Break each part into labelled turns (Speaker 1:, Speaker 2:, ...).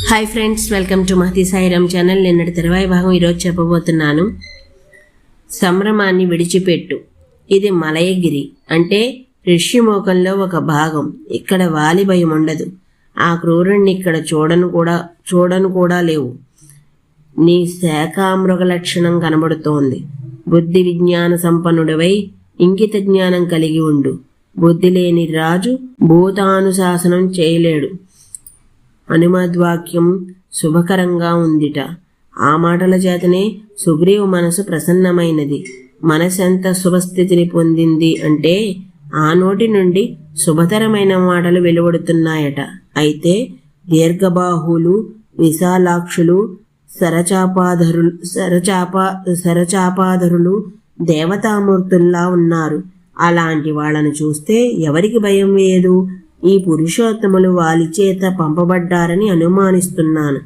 Speaker 1: Hi friends, welcome to Mahathi Sairam channel. నిన్నటి తర్వాయి భాగం ఈరోజు చెప్పబోతున్నాను. సంభ్రమాన్ని విడిచిపెట్టు. ఇది మలయగిరి అంటే ఋష్యమోకంలో ఒక భాగం. ఇక్కడ వాలి భయం ఉండదు. ఆ క్రూరుణ్ణి ఇక్కడ చూడను కూడా లేవు. నీ శాఖామృగ లక్షణం కనబడుతోంది. బుద్ధి విజ్ఞాన సంపన్నుడివై ఇంకిత జ్ఞానం కలిగి ఉండు. బుద్ధి లేని రాజు భూతానుశాసనం చేయలేడు. హనుమద్వాక్యం శుభకరంగా ఉందిట. ఆ మాటల చేతనే సుగ్రీవు మనసు ప్రసన్నమైనది. మనసెంత శుభస్థితిని పొందింది అంటే ఆ నోటి నుండి శుభతరమైన మాటలు వెలువడుతున్నాయట. అయితే దీర్ఘబాహులు, విశాలాక్షులు, సరచాపాధరులు దేవతామూర్తుల్లా ఉన్నారు. అలాంటి వాళ్ళను చూస్తే ఎవరికి భయం వేయదు? ఈ పురుషోత్తములు వాలి చేత పంపబడ్డారని అనుమానిస్తున్నాను.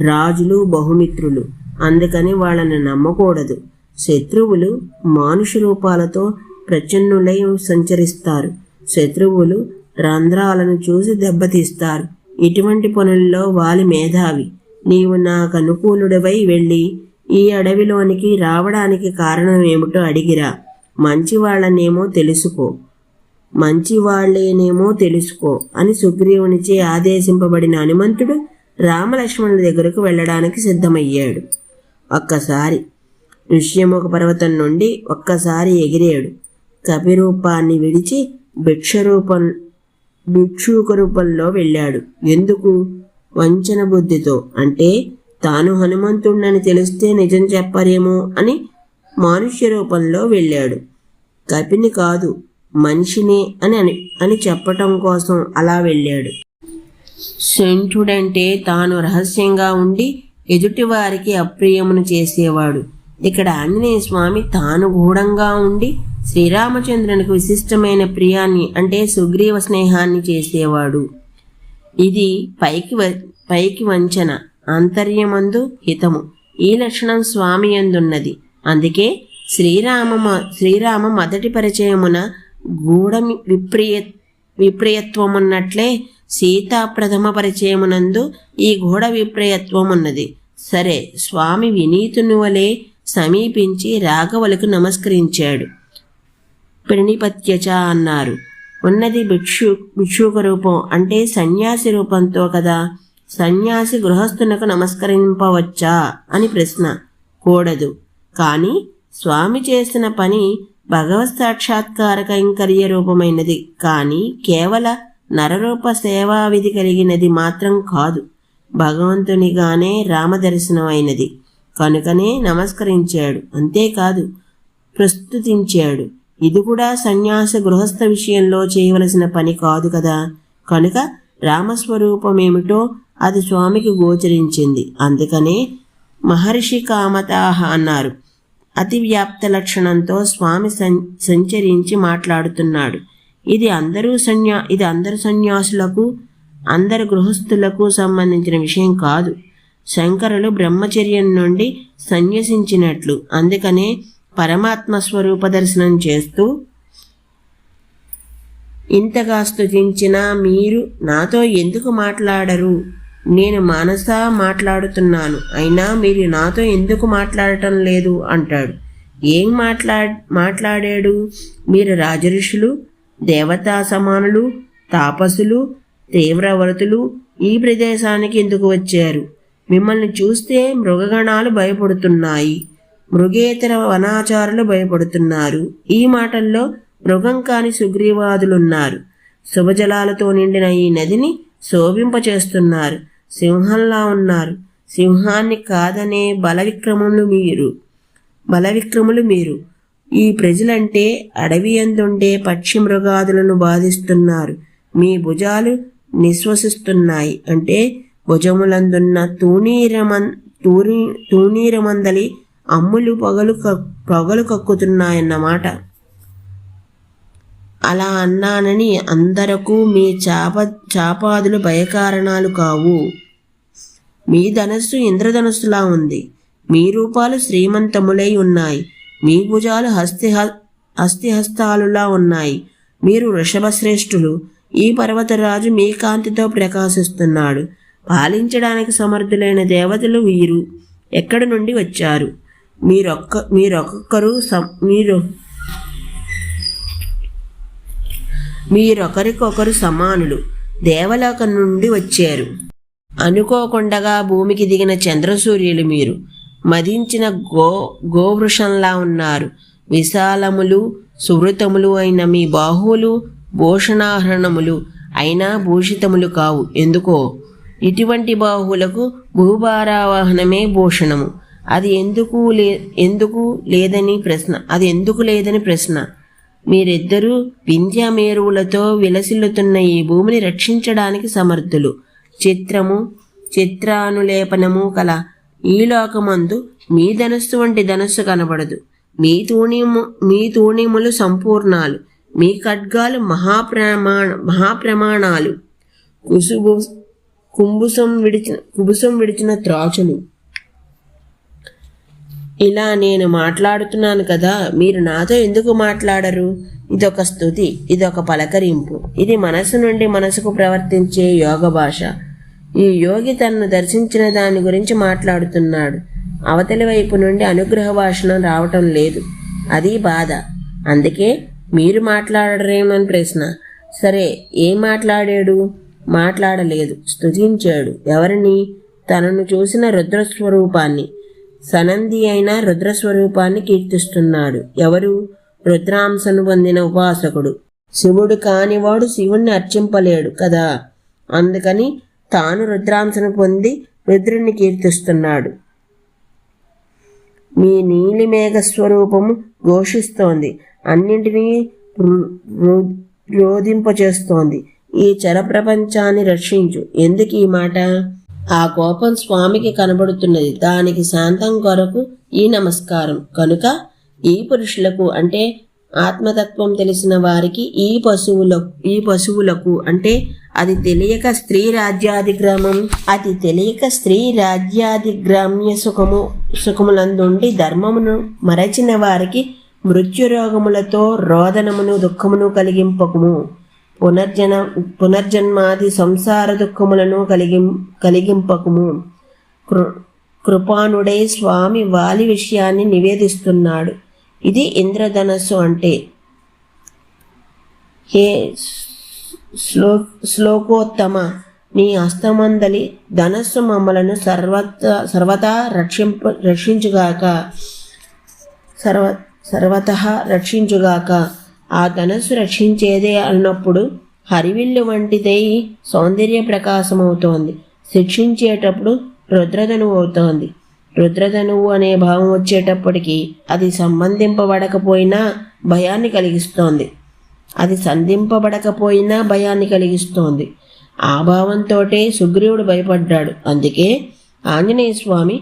Speaker 1: రాజులు బహుమిత్రులు, అందుకని వాళ్ళని నమ్మకూడదు. శత్రువులు మానుష రూపాలతో ప్రచన్నులై సంచరిస్తారు. శత్రువులు రంధ్రాలను చూసి దెబ్బతీస్తారు. ఇటువంటి పనుల్లో వాలి మేధావి. నీవు నాకు అనుకూలుడివై వెళ్ళి ఈ అడవిలోనికి రావడానికి కారణం ఏమిటో అడిగిరా. మంచివాళ్లేనేమో తెలుసుకో అని సుగ్రీవునిచే ఆదేశింపబడిన హనుమంతుడు రామలక్ష్మణుల దగ్గరకు వెళ్ళడానికి సిద్ధమయ్యాడు. ఒక్కసారి ఋష్యముఖ పర్వతం నుండి ఎగిరాడు. కపిరూపాన్ని విడిచి భిక్షుక రూపంలో వెళ్ళాడు. ఎందుకు? వంచన బుద్ధితో. అంటే తాను హనుమంతుడిని తెలిస్తే నిజం చెప్పరేమో అని మానుష్య రూపంలో వెళ్ళాడు. కపిని కాదు, మనిషిని అని చెప్పటం కోసం అలా వెళ్ళాడు. శంఠుడంటే తాను రహస్యంగా ఉండి ఎదుటివారికి అప్రియమును చేసేవాడు. ఇక్కడ ఆంజనేయ స్వామి తాను గూఢంగా ఉండి శ్రీరామచంద్రునికి విశిష్టమైన ప్రియాన్ని అంటే సుగ్రీవ స్నేహాన్ని చేసేవాడు. ఇది పైకి వంచన, అంతర్యమందు హితము. ఈ లక్షణం స్వామి యందున్నది. అందుకే శ్రీరామ మొదటి పరిచయమున గూఢ విప్రియత్వమున్నట్లే సీతా ప్రథమ పరిచయమునందు ఈ గూఢ విప్రియత్వమున్నది. సరే, స్వామి వినీతుని వలె సమీపించి రాఘవులకు ప్రణిపత్యచ అన్నారు. ఉన్నది భిక్షుక రూపం అంటే సన్యాసి రూపంతో కదా. సన్యాసి గృహస్థునకు నమస్కరింపవచ్చా అని ప్రశ్న. కూడదు. కానీ స్వామి చేసిన పని భగవత్ సాక్షాత్కార కైంకర్య రూపమైనది కానీ కేవల నరరూప సేవా విధి కలిగినది మాత్రం కాదు. భగవంతునిగానే రామదర్శనం అయినది కనుకనే నమస్కరించాడు. అంతేకాదు, ప్రస్తుతించాడు. ఇది కూడా సన్యాస గృహస్థ విషయంలో చేయవలసిన పని కాదు కదా. కనుక రామస్వరూపమేమిటో అది స్వామికి గోచరించింది. అందుకనే మహర్షి కామతాహ అన్నారు. అతి వ్యాప్త లక్షణంతో స్వామి సంచరించి మాట్లాడుతున్నాడు. ఇది అందరు సన్యాసులకు, అందరు గృహస్థులకు సంబంధించిన విషయం కాదు. శంకరులు బ్రహ్మచర్యం నుండి సన్యసించినట్లు. అందుకనే పరమాత్మ స్వరూప దర్శనం చేస్తూ ఇంతగా స్తుతించినా మీరు నాతో ఎందుకు మాట్లాడరు? నేను మనసా మాట్లాడుతున్నాను, అయినా మీరు నాతో ఎందుకు మాట్లాడటం లేదు అంటాడు. ఏం మాట్లాడాడు? మీరు రాజఋషులు, దేవతా సమానులు, తాపసులు, తీవ్రవ్రతులు ఈ ప్రదేశానికి ఎందుకు వచ్చారు? మిమ్మల్ని చూస్తే మృగగణాలు భయపడుతున్నాయి, మృగేతర వనాచారులు భయపడుతున్నారు. ఈ మాటల్లో మృగం కాని సుగ్రీవాదులున్నారు. శుభజలాలతో నిండిన ఈ నదిని శోభింపచేస్తున్నారు. సింహంలా ఉన్నారు. సింహాన్ని కాదనే బలవిక్రములు మీరు. ఈ ప్రజలంటే అడవి యందుండే పక్షి మృగాదులను బాధిస్తున్నారు. మీ భుజాలు నిశ్వసిస్తున్నాయి అంటే భుజములందున్న తూణీరమందలి అమ్ములు పొగలు కక్కుతున్నాయన్నమాట. అలా అన్నానని అందరకు మీ చాపాదులు భయకారణాలు కావు. మీ ధనస్సు ఇంద్రధనస్సులా ఉంది. మీ రూపాలు శ్రీమంతములై ఉన్నాయి. మీ భుజాలు హస్తిహస్తాలులా ఉన్నాయి. మీరు వృషభశ్రేష్ఠులు. ఈ పర్వతరాజు మీ కాంతితో ప్రకాశిస్తున్నాడు. పాలించడానికి సమర్థులైన దేవతలు వీరు ఎక్కడి నుండి వచ్చారు? మీరొకరికొకరు సమానులు, దేవలోకం నుండి వచ్చారు. అనుకోకుండగా భూమికి దిగిన చంద్రసూర్యులు మీరు. మదించిన గోవృషంలా ఉన్నారు. విశాలములు సువృతములు అయిన మీ బాహువులు భూషణాహరణములు అయినా భూషితములు కావు. ఎందుకో? ఇటువంటి బాహువులకు భూభారావాహనమే భూషణము. అది ఎందుకు లేదని ప్రశ్న. మీరిద్దరూ వింధ్యమేరువులతో విలసిల్లుతున్న ఈ భూమిని రక్షించడానికి సమర్థులు. చిత్రానులేపనము కల ఈ లోకమందు మీ ధనస్సు వంటి ధనస్సు కనబడదు. మీ తూణీములు సంపూర్ణాలు, మీ ఖడ్గాలు మహాప్రమాణాలు, కుబుసం విడిచిన త్రాచులు. ఇలా నేను మాట్లాడుతున్నాను కదా, మీరు నాతో ఎందుకు మాట్లాడరు? ఇదొక స్తుతి, ఇదొక పలకరింపు. ఇది మనసు నుండి మనసుకు ప్రవర్తించే యోగ భాష. ఈ యోగి తనను దర్శించిన దాని గురించి మాట్లాడుతున్నాడు. అవతలి వైపు నుండి అనుగ్రహ భాషణం రావటం లేదు. అది బాధ. అందుకే మీరు మాట్లాడరేమని ప్రశ్న. సరే, ఏం మాట్లాడాడు? మాట్లాడలేదు, స్తుతించాడు. ఎవరిని? తనను చూసిన రుద్రస్వరూపాన్ని, సనంది అయిన రుద్రస్వరూపాన్ని కీర్తిస్తున్నాడు. ఎవరు? రుద్రాంశను పొందిన ఉపాసకుడు. శివుడు కానివాడు శివుణ్ణి అర్చింపలేడు కదా, అందుకని తాను రుద్రాంశను పొంది రుద్రుణ్ణి కీర్తిస్తున్నాడు. మీ నీలిమేఘ స్వరూపము ఘోషిస్తోంది, అన్నింటినీ రోధింపచేస్తోంది. ఈ చర ప్రపంచాన్ని రక్షించు. ఎందుకు ఈ మాట? ఆ కోపం స్వామికి కనబడుతున్నది. దానికి శాంతం కొరకు ఈ నమస్కారం. కనుక ఈ పురుషులకు అంటే ఆత్మతత్వం తెలిసిన వారికి, ఈ పశువులకు అంటే అది తెలియక స్త్రీ రాజ్యాధిగ్రామ్య సుఖములందుండి ధర్మమును మరచిన వారికి మృత్యురోగములతో రోదనమును దుఃఖమును కలిగింపకుము. పునర్జన్మాది సంసార దుఃఖములను కలిగింపకుము. కృపాణుడై స్వామి వాలి విషయాన్ని నివేదిస్తున్నాడు. ఇది ఇంద్రధనస్సు అంటే. హే శ్లోకోత్తమ, నీ హస్తమందలి ధనస్సు మమ్మలను సర్వతా రక్షించుగాక. ఆ ధనస్సు రక్షించేదే అన్నప్పుడు హరివిల్లు వంటిదై సౌందర్య ప్రకాశమవుతోంది. శిక్షించేటప్పుడు రుద్రధనువు అవుతోంది. రుద్రధనువు అనే భావం వచ్చేటప్పటికి అది సంధింపబడకపోయినా భయాన్ని కలిగిస్తోంది. ఆ భావంతోటే సుగ్రీవుడు భయపడ్డాడు. అందుకే ఆంజనేయ స్వామి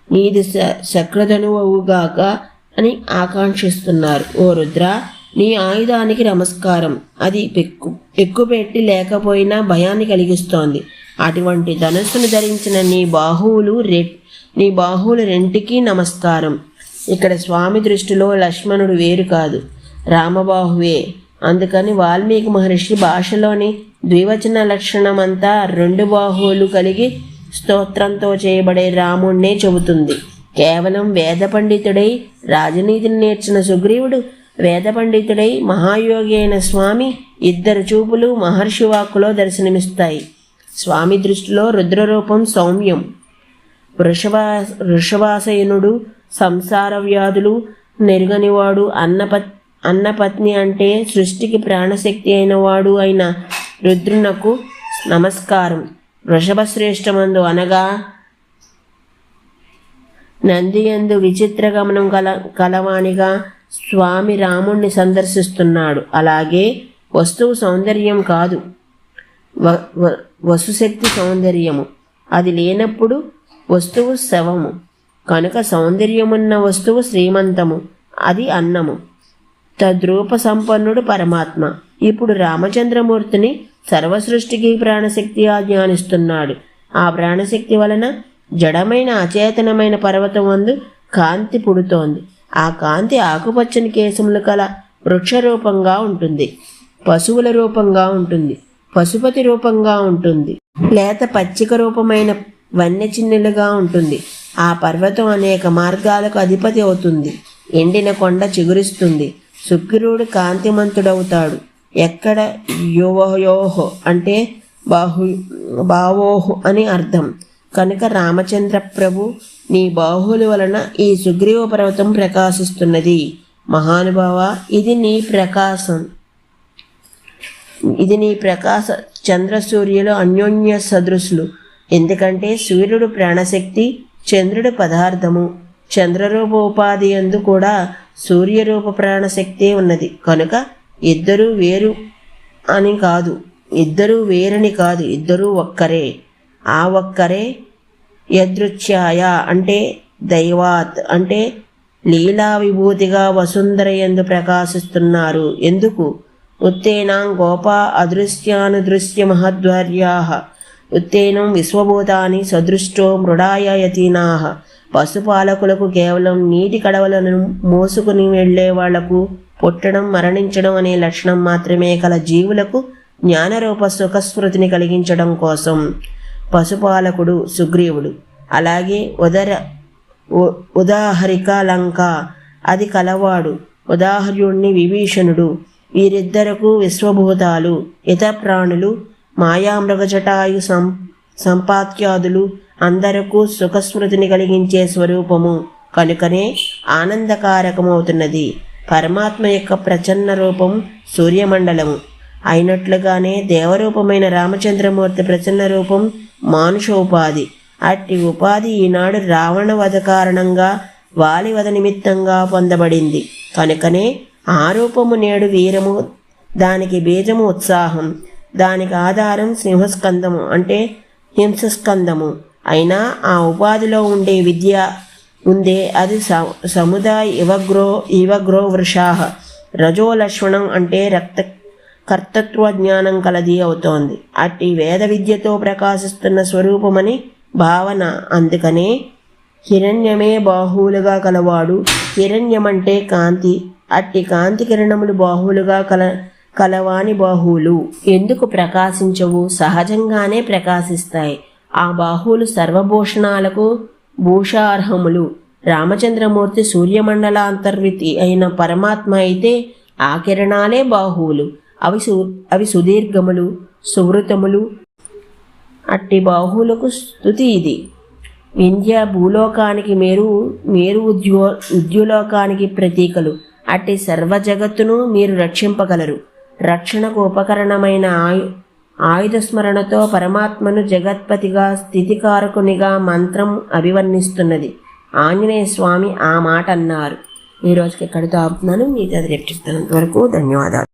Speaker 1: నీది శక్రధనువుగాక అని ఆకాంక్షిస్తున్నారు. ఓ రుద్ర, నీ ఆయుధానికి నమస్కారం. అది ఎక్కుపెట్టి లేకపోయినా భయాన్ని కలిగిస్తోంది. అటువంటి ధనస్సును ధరించిన నీ బాహువులు రెంటికి నమస్కారం. ఇక్కడ స్వామి దృష్టిలో లక్ష్మణుడు వేరు కాదు, రామబాహువే. అందుకని వాల్మీకి మహర్షి భాషలోని ద్వివచన లక్షణమంతా రెండు బాహువులు కలిగి స్తోత్రంతో చేయబడే రాముణ్ణే చెబుతుంది. కేవలం వేద పండితుడై రాజనీతిని నేర్చిన సుగ్రీవుడు వేద పండితుడై మహాయోగి అయిన స్వామి ఇద్దరు చూపులు మహర్షి వాక్కులో దర్శనమిస్తాయి. స్వామి దృష్టిలో రుద్రరూపం సౌమ్యం. వృషభాసయనుడు, సంసార వ్యాధులు నెరుగనివాడు, అన్నపత్ని అంటే సృష్టికి ప్రాణశక్తి అయినవాడు అయిన రుద్రునకు నమస్కారం. వృషభశ్రేష్టమందు అనగా నందియందు విచిత్ర గమనం కలవానిగా స్వామి రాముణ్ణి సందర్శిస్తున్నాడు. అలాగే వస్తువు సౌందర్యం కాదు, వసుశక్తి సౌందర్యము. అది లేనప్పుడు వస్తువు శవము. కనుక సౌందర్యమున్న వస్తువు శ్రీమంతము, అది అన్నము. తద్రూప సంపన్నుడు పరమాత్మ. ఇప్పుడు రామచంద్రమూర్తిని సర్వసృష్టికి ప్రాణశక్తి జ్ఞానిస్తున్నాడు. ఆ ప్రాణశక్తి వలన జడమైన అచేతనమైన పర్వతం వందు కాంతి పుడుతోంది. ఆ కాంతి ఆకుపచ్చని కేశములు కల వృక్ష రూపంగా ఉంటుంది, పశువుల రూపంగా ఉంటుంది, పశుపతి రూపంగా ఉంటుంది, లేత పచ్చిక రూపమైన వన్యచిన్నులుగా ఉంటుంది. ఆ పర్వతం అనేక మార్గాలకు అధిపతి అవుతుంది. ఎండిన కొండ చిగురిస్తుంది. శుక్రుడు కాంతిమంతుడవుతాడు. ఎక్కడ యువయోహో అంటే బావోహు అని అర్థం. కనుక రామచంద్ర ప్రభు, నీ బాహువుల వలన ఈ సుగ్రీవ పర్వతం ప్రకాశిస్తున్నది. మహానుభావ, ఇది నీ ప్రకాశ చంద్రసూర్యులు అన్యోన్య సదృశులు. ఎందుకంటే సూర్యుడు ప్రాణశక్తి, చంద్రుడు పదార్థము. చంద్రరూప ఉపాధి యందు కూడా సూర్యరూప ప్రాణశక్తి ఉన్నది. కనుక ఇద్దరూ వేరు అని కాదు, ఇద్దరూ వేరని కాదు, ఇద్దరూ ఒక్కరే. ఆ ఒక్కరే యదృచ్ఛాయ అంటే దైవాత్ అంటే లీలా విభూతిగా వసుంధర యందు ప్రకాశిస్తున్నారు. ఎందుకు? ఉత్తేనాం గోపా అదృశ్యానుదృశ్య మహద్వర్యా ఉత్తేనం విశ్వభూతాని సదృష్టో మృడాయ యతీనా. పశుపాలకులకు కేవలం నీటి కడవలను మోసుకుని వెళ్లే వాళ్లకు పుట్టడం మరణించడం అనే లక్షణం మాత్రమే కల జీవులకు జ్ఞానరూప సుఖస్మృతిని కలిగించడం కోసం పశుపాలకుడు సుగ్రీవుడు. అలాగే ఉదాహరిక లంక, అది కలవాడు ఉదాహర్యుణ్ణి విభీషణుడు. వీరిద్దరకు విశ్వభూతాలు, ఇతర ప్రాణులు, మాయామృగజటాయు సంపాత్యాదులు అందరకు సుఖస్మృతిని కలిగించే స్వరూపము కనుకనే ఆనందకారకమవుతున్నది. పరమాత్మ యొక్క ప్రచన్న రూపం సూర్యమండలము అయినట్లుగానే దేవరూపమైన రామచంద్రమూర్తి ప్రచన్న రూపం మానుషోపాధి. అట్టి ఉపాధి ఈనాడు రావణ వధ కారణంగా, వాలి వధ నిమిత్తంగా పొందబడింది. కనుకనే ఆ రూపము నేడు వీరము, దానికి బీజము ఉత్సాహం, దానికి ఆధారం సింహస్కందము అంటే హింసస్కందము. అయినా ఆ ఉపాధిలో ఉండే విద్య ఉందే, అది సముదాయ ఇవగ్రో వృషాహ రజోలక్ష్మణం అంటే కర్తృత్వ జ్ఞానం కలది అవుతోంది. అట్టి వేద విద్యతో ప్రకాశిస్తున్న స్వరూపమని భావన. అందుకనే హిరణ్యమే బాహువులుగా కలవాడు. హిరణ్యమంటే కాంతి. అట్టి కాంతి కిరణములు బాహువులుగా కలవాని బాహువులు ఎందుకు ప్రకాశించవు? సహజంగానే ప్రకాశిస్తాయి. ఆ బాహువులు సర్వభూషణాలకు భూషార్హములు. రామచంద్రమూర్తి సూర్యమండలాంతర్వితి అయిన పరమాత్మ అయితే ఆ కిరణాలే బాహువులు. అవి సుదీర్ఘములు, సువృతములు. అట్టి బాహువులకు స్తుతి ఇది. వింధ్య భూలోకానికి మేరు ఉద్యులోకానికి ప్రతీకలు. అట్టి సర్వ జగత్తును మీరు రక్షింపగలరు. రక్షణకు ఉపకరణమైన ఆయుధ స్మరణతో పరమాత్మను జగత్పతిగా, స్థితికారకునిగా మంత్రం అభివర్ణిస్తున్నది. ఆంజనేయ స్వామి ఆ మాట అన్నారు. ఈరోజుకి ఎక్కడితో ఆపుతున్నాను. మీతో రేపు చెప్తున్నంత వరకు ధన్యవాదాలు.